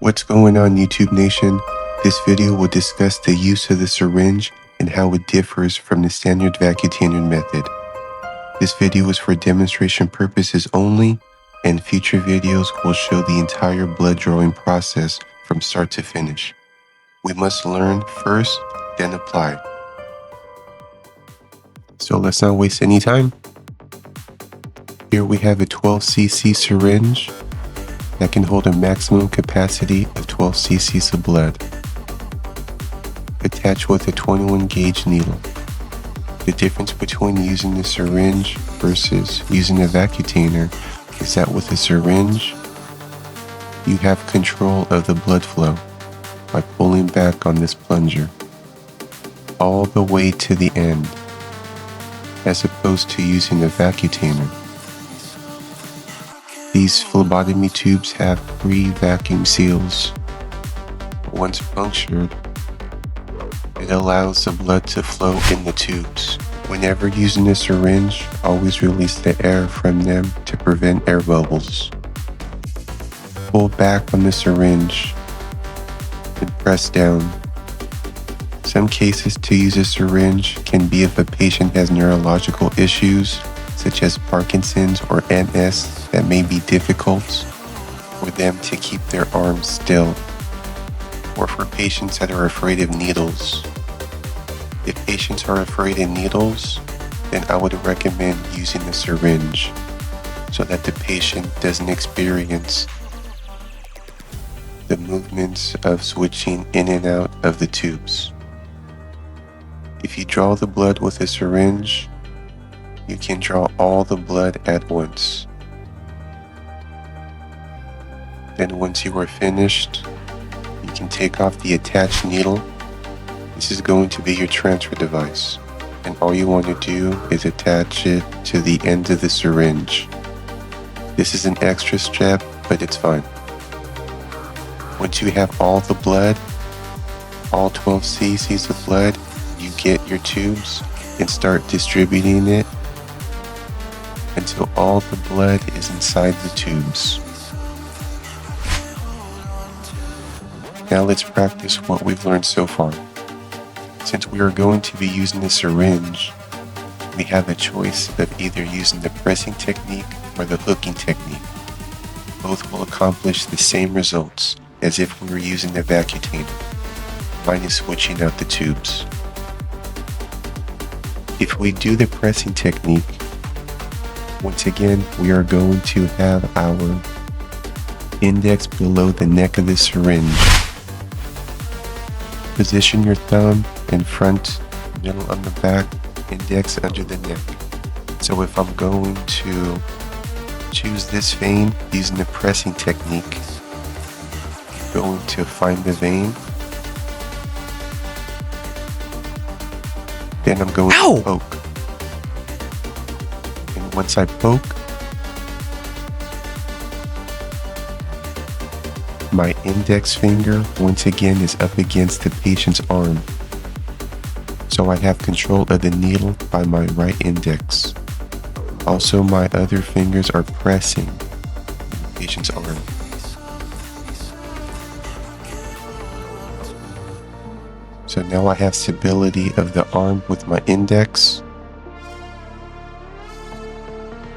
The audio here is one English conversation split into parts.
What's going on, YouTube Nation? This video will discuss the use of the syringe and how it differs from the standard Vacutainer method. This video is for demonstration purposes only, and future videos will show the entire blood drawing process from start to finish. We must learn first, then apply. So let's not waste any time. Here we have a 12cc syringe that can hold a maximum capacity of 12 cc's of blood, attached with a 21 gauge needle. The difference between using the syringe versus using a vacutainer is that with a syringe, you have control of the blood flow by pulling back on this plunger all the way to the end, as opposed to using a vacutainer. These phlebotomy tubes have 3 vacuum seals. Once punctured, it allows the blood to flow in the tubes. Whenever using a syringe, always release the air from them to prevent air bubbles. Pull back on the syringe and press down. Some cases to use a syringe can be if a patient has neurological issues such as Parkinson's or MS that may be difficult for them to keep their arms still, or for patients that are afraid of needles. If patients are afraid of needles, then I would recommend using the syringe so that the patient doesn't experience the movements of switching in and out of the tubes. If you draw the blood with a syringe, you can draw all the blood at once. Then once you are finished, you can take off the attached needle. This is going to be your transfer device, and all you want to do is attach it to the end of the syringe. This is an extra step, but it's fine. Once you have all the blood, all 12 cc's of blood, you get your tubes and start distributing it until all the blood is inside the tubes. Now let's practice what we've learned so far. Since we are going to be using the syringe, we have a choice of either using the pressing technique or the hooking technique. Both will accomplish the same results as if we were using the vacutainer, minus switching out the tubes. If we do the pressing technique, once again, we are going to have our index below the neck of the syringe. Position your thumb in front, middle on the back, index under the neck. So if I'm going to choose this vein using the pressing technique, I'm going to find the vein. Then I'm going to poke. And once I poke, my index finger once again is up against the patient's arm. So I have control of the needle by my right index. Also, my other fingers are pressing the patient's arm. So now I have stability of the arm with my index.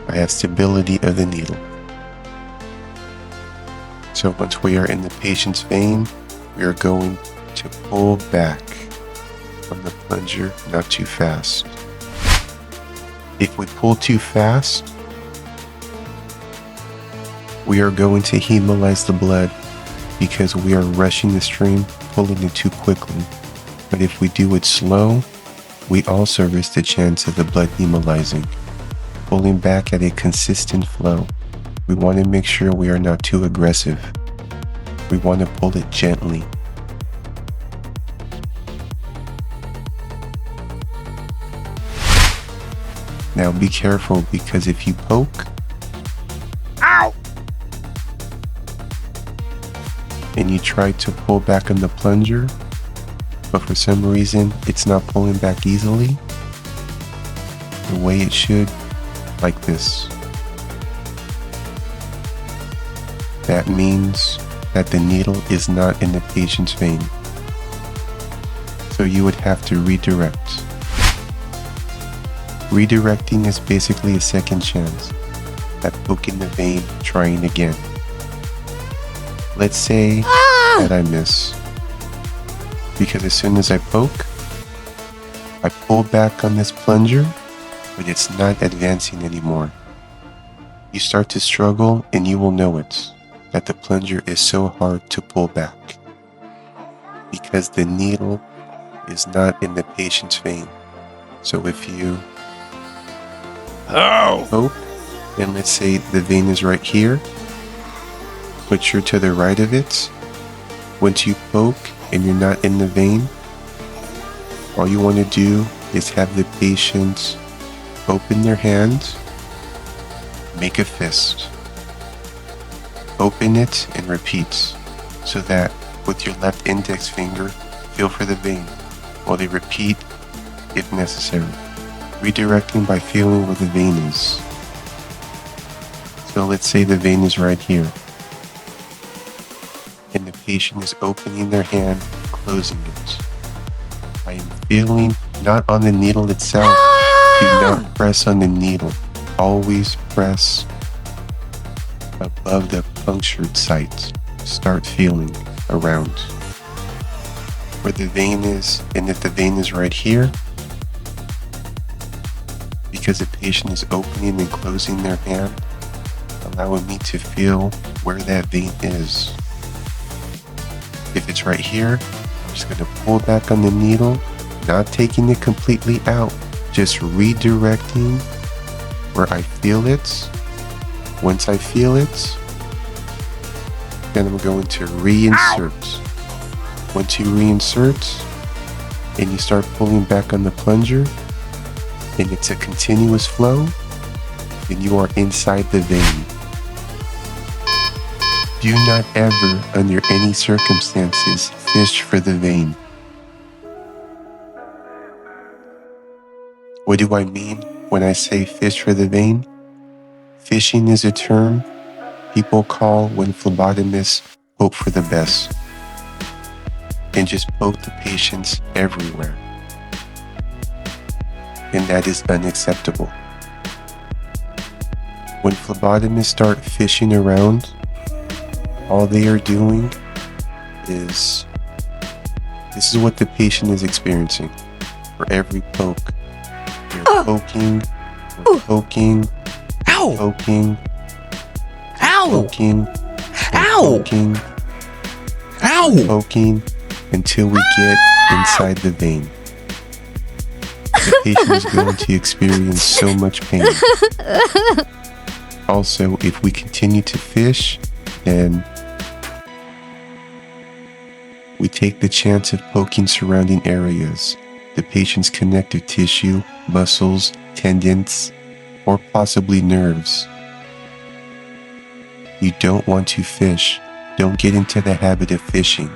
I have stability of the needle. So once we are in the patient's vein, we are going to pull back from the plunger, not too fast. If we pull too fast, we are going to hemolyze the blood because we are rushing the stream, pulling it too quickly. But if we do it slow, we also risk the chance of the blood hemolyzing, pulling back at a consistent flow. We want to make sure we are not too aggressive. We want to pull it gently. Now be careful, because if you poke, ow, and you try to pull back on the plunger, but for some reason it's not pulling back easily the way it should, like this, that means that the needle is not in the patient's vein. So you would have to redirect. Redirecting is basically a second chance at poking the vein, trying again. Let's say that I miss, because as soon as I poke, I pull back on this plunger, but it's not advancing anymore. You start to struggle and you will know it, that the plunger is so hard to pull back, because the needle is not in the patient's vein. So if you poke, and let's say the vein is right here, but you're to the right of it, once you poke and you're not in the vein, all you want to do is have the patient open their hand, make a fist, open it and repeat, so that with your left index finger, feel for the vein, while they repeat if necessary, redirecting by feeling where the vein is. So let's say the vein is right here, and the patient is opening their hand, closing it. I am feeling not on the needle itself. Do not press on the needle. Always press above the punctured site. Start feeling around where the vein is, and if the vein is right here, because the patient is opening and closing their hand, allowing me to feel where that vein is. If it's right here, I'm just going to pull back on the needle, not taking it completely out, just redirecting where I feel it. Once I feel it, then I'm going to reinsert. Once you reinsert and you start pulling back on the plunger and it's a continuous flow, then you are inside the vein. Do not ever, under any circumstances, fish for the vein. What do I mean when I say fish for the vein? Fishing is a term people call when phlebotomists hope for the best and just poke the patients everywhere. And that is unacceptable. When phlebotomists start fishing around, all they are doing is, this is what the patient is experiencing. For every poke, you're poking, poking, poking, poking, poking, poking, until we get inside the vein. The patient is going to experience so much pain. Also, if we continue to fish, then we take the chance of poking surrounding areas, the patient's connective tissue, muscles, tendons, or possibly nerves. You don't want to fish. Don't get into the habit of fishing.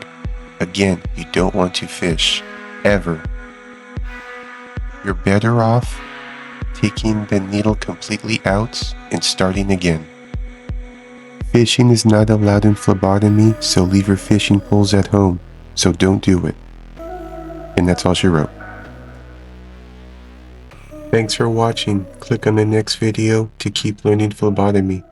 Again, you don't want to fish, ever. You're better off taking the needle completely out and starting again. Fishing is not allowed in phlebotomy, so leave your fishing poles at home. So don't do it. And that's all she wrote. Thanks for watching. Click on the next video to keep learning phlebotomy.